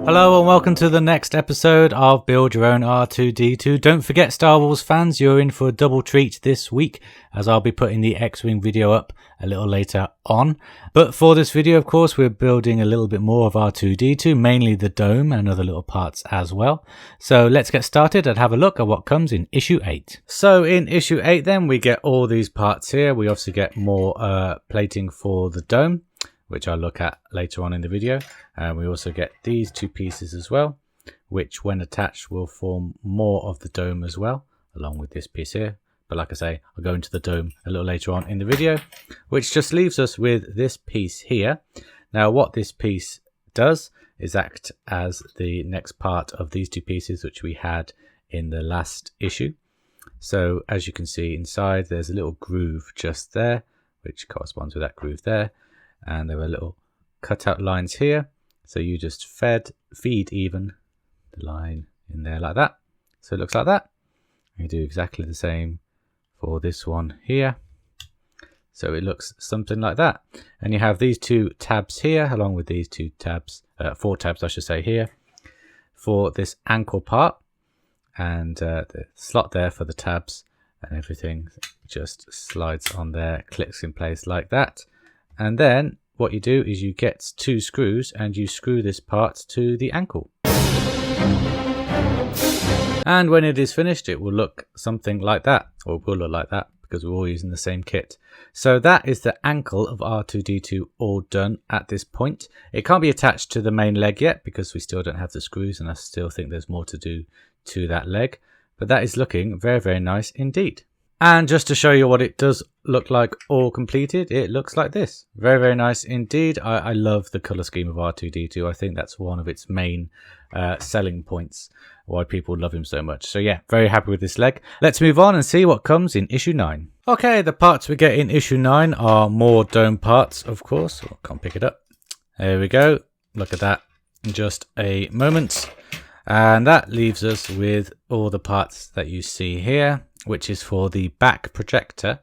Hello and welcome to the next episode of Build Your Own R2D2. Don't forget, Star Wars fans, you're in for a double treat this week, as I'll be putting the X-Wing video up a little later on. But for this video, of course, we're building a little bit more of R2D2, mainly the dome and other little parts as well. So let's get started and have a look at what comes in issue 8. So in issue 8 then, we get all these parts here. We obviously get more plating for the dome, which I'll look at later on in the video. And we also get these two pieces as well, which when attached will form more of the dome as well, along with this piece here. But like I say, I'll go into the dome a little later on in the video, which just leaves us with this piece here. Now what this piece does is act as the next part of these two pieces, which we had in the last issue. So as you can see inside, there's a little groove just there, which corresponds with that groove there. And there were little cutout lines here, so you just feed even the line in there like that, so it looks like that. You do exactly the same for this one here, so it looks something like that. And you have these two tabs here along with these two tabs, 4 tabs I should say, here for this ankle part, and the slot there for the tabs, and everything just slides on there, clicks in place like that. And then what you do is you get 2 screws and you screw this part to the ankle. And when it is finished, it will look something like that, or it will look like that because we're all using the same kit. So that is the ankle of R2D2 all done at this point. It can't be attached to the main leg yet because we still don't have the screws, and I still think there's more to do to that leg. But that is looking very, very nice indeed. And just to show you what it does look like all completed, it looks like this. Very, very nice indeed. I love the colour scheme of R2D2. I think that's one of its main selling points, why people love him so much. So yeah, very happy with this leg. Let's move on and see what comes in issue 9. Okay, the parts we get in issue 9 are more dome parts, of course. Oh, can't pick it up. There we go. Look at that in just a moment. And that leaves us with all the parts that you see here, which is for the back projector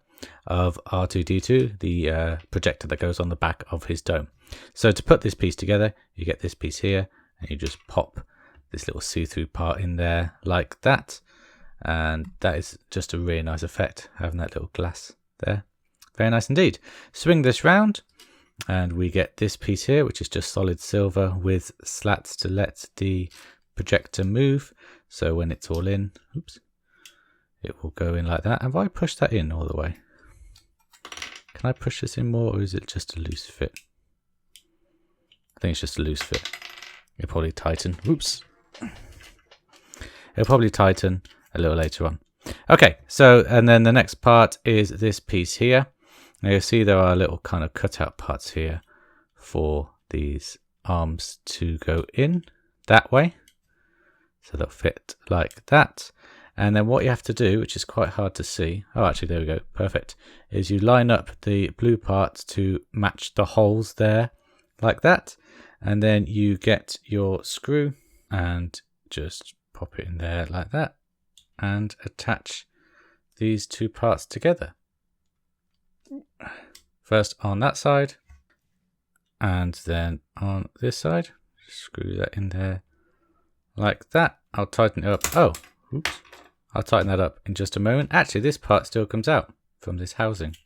of R2D2, the projector that goes on the back of his dome. So to put this piece together, you get this piece here, and you just pop this little see-through part in there like that. And that is just a really nice effect, having that little glass there. Very nice indeed. Swing this round, and we get this piece here, which is just solid silver with slats to let the projector move. So when it's all in, oops, it will go in like that. Have I pushed that in all the way? Can I push this in more, or is it just a loose fit? I think it's just a loose fit. It'll probably tighten. Oops. It'll probably tighten a little later on. Okay, so, and then the next part is this piece here. Now you'll see there are little kind of cutout parts here for these arms to go in that way. So they'll fit like that. And then what you have to do, which is quite hard to see, oh actually there we go, perfect, is you line up the blue parts to match the holes there like that, and then you get your screw and just pop it in there like that and attach these two parts together. First on that side and then on this side, screw that in there like that. I'll tighten it up. Oh, oops. I'll tighten that up in just a moment. Actually, this part still comes out from this housing.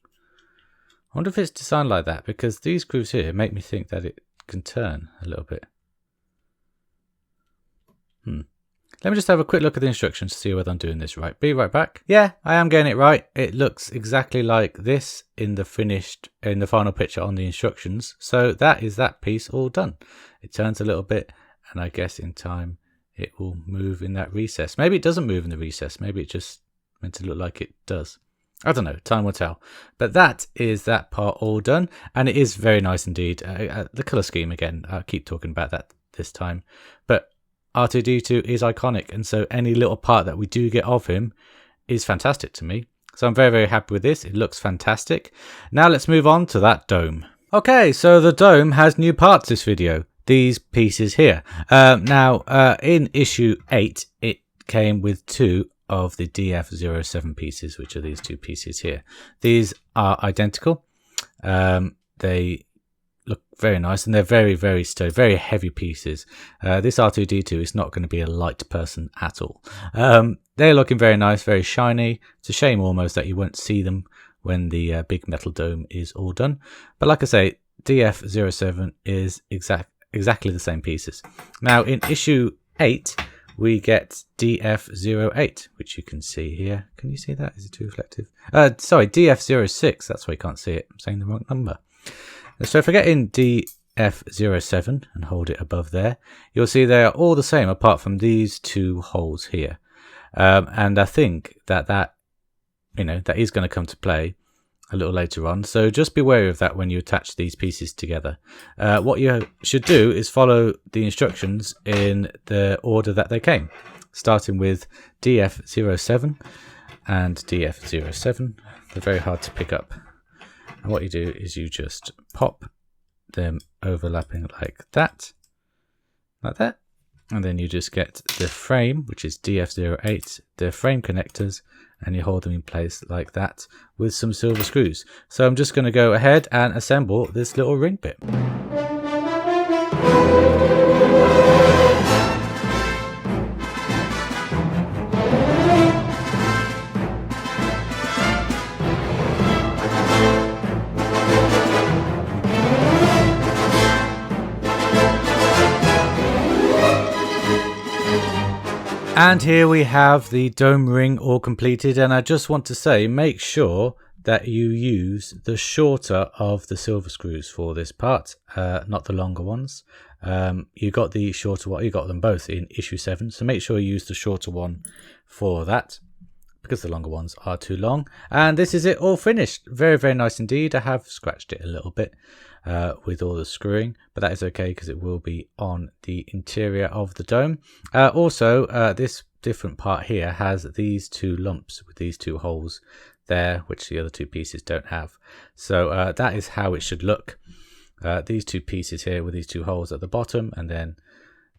I wonder if it's designed like that, because these grooves here make me think that it can turn a little bit. Let me just have a quick look at the instructions to see whether I'm doing this right. Be right back. Yeah, I am getting it right. It looks exactly like this in the final picture on the instructions. So that is that piece all done. It turns a little bit, and I guess in time it will move in that recess. Maybe it doesn't move in the recess. Maybe it just meant to look like it does. I don't know. Time will tell. But that is that part all done. And it is very nice indeed. The colour scheme, again, I'll keep talking about that this time. But R2D2 is iconic, and so any little part that we do get of him is fantastic to me. So I'm very, very happy with this. It looks fantastic. Now let's move on to that dome. Okay, so the dome has new parts this video. These pieces here. In issue 8, it came with 2 of the DF07 pieces, which are these 2 pieces here. These are identical. They look very nice, and they're very, very sturdy, very heavy pieces. This R2D2 is not going to be a light person at all. They're looking very nice, very shiny. It's a shame almost that you won't see them when the big metal dome is all done. But like I say, DF07 is exactly the same pieces. Now in issue 8, we get DF08, which you can see here. Can you see that? Is it too reflective? Sorry, DF06. That's why you can't see it. I'm saying the wrong number. So if I get in DF07 and hold it above there, you'll see they are all the same apart from these 2 holes here. And I think that is going to come to play a little later on. So just be wary of that when you attach these pieces together. What you should do is follow the instructions in the order that they came, starting with DF07 and DF07. They're very hard to pick up. And what you do is you just pop them overlapping like that. And then you just get the frame, which is DF08, the frame connectors, and you hold them in place like that with some silver screws. So I'm just going to go ahead and assemble this little ring bit. And here we have the dome ring all completed, and I just want to say, make sure that you use the shorter of the silver screws for this part, not the longer ones. You got the shorter one, you got them both in issue 7, so make sure you use the shorter one for that, because the longer ones are too long. And this is it all finished. Very, very nice indeed. I have scratched it a little bit with all the screwing, but that is okay because it will be on the interior of the dome. Also, this different part here has these 2 lumps with these 2 holes there, which the other 2 pieces don't have. So that is how it should look. These 2 pieces here with these 2 holes at the bottom, and then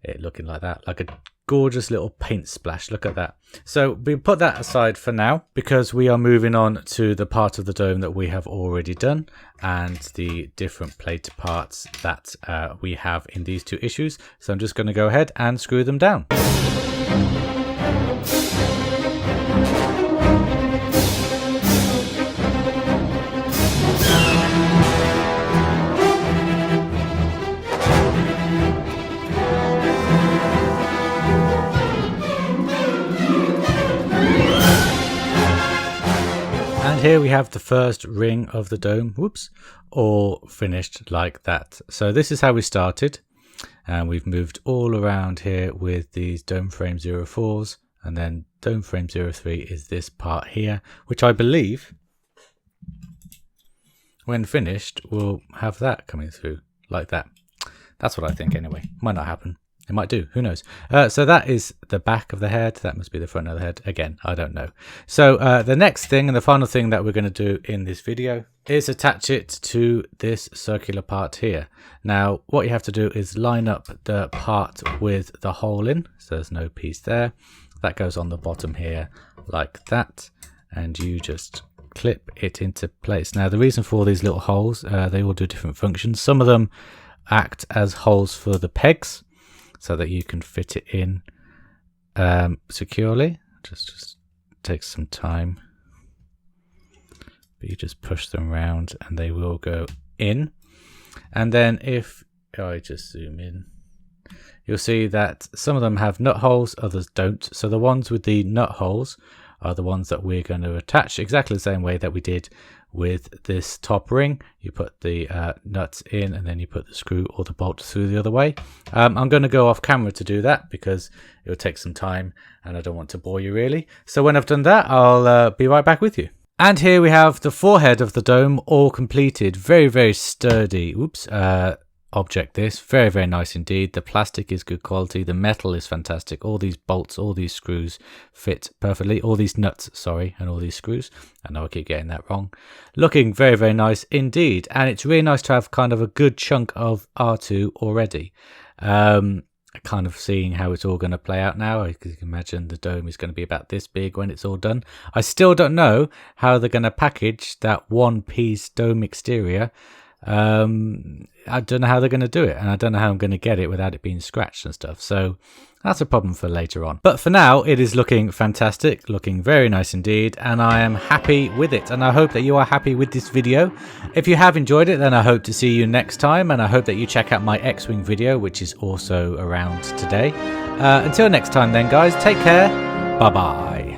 it looking like that, like a gorgeous little paint splash. Look at that. So we put that aside for now because we are moving on to the part of the dome that we have already done and the different plate parts that we have in these 2 issues. So I'm just going to go ahead and screw them down. And here we have the first ring of the dome, all finished like that. So this is how we started, and we've moved all around here with these dome frame 04s, and then dome frame 03 is this part here, which I believe when finished will have that coming through like that. That's what I think anyway. Might not happen. It might do, who knows. So that is the back of the head. That must be the front of the head. Again, I don't know. So the next thing and the final thing that we're going to do in this video is attach it to this circular part here. Now, what you have to do is line up the part with the hole in. So there's no piece there. That goes on the bottom here like that. And you just clip it into place. Now, the reason for these little holes, they all do different functions. Some of them act as holes for the pegs, so that you can fit it in securely. Just takes some time, but you just push them around and they will go in. And then if I just zoom in, you'll see that some of them have nut holes, others don't. So the ones with the nut holes are the ones that we're going to attach exactly the same way that we did with this top ring. You put the nuts in and then you put the screw or the bolt through the other way. I'm going to go off camera to do that because it will take some time and I don't want to bore you really. So when I've done that, I'll be right back with you. And here we have the forehead of the dome all completed. Very, very sturdy. Oops. object this. Very, very nice indeed. The plastic is good quality. The metal is fantastic. All these bolts, all these screws fit perfectly. All these nuts, sorry, and all these screws. I know I keep getting that wrong. Looking very, very nice indeed. And it's really nice to have kind of a good chunk of R2 already. Kind of seeing how it's all going to play out now. I can imagine the dome is going to be about this big when it's all done. I still don't know how they're going to package that one-piece dome exterior. I don't know how they're going to do it, and I don't know how I'm going to get it without it being scratched and stuff. So that's a problem for later on. But for now, it is looking fantastic, looking very nice indeed, and I am happy with it. And I hope that you are happy with this video. If you have enjoyed it, then I hope to see you next time, and I hope that you check out my X-Wing video, which is also around today. Until next time then, guys, take care. Bye-bye.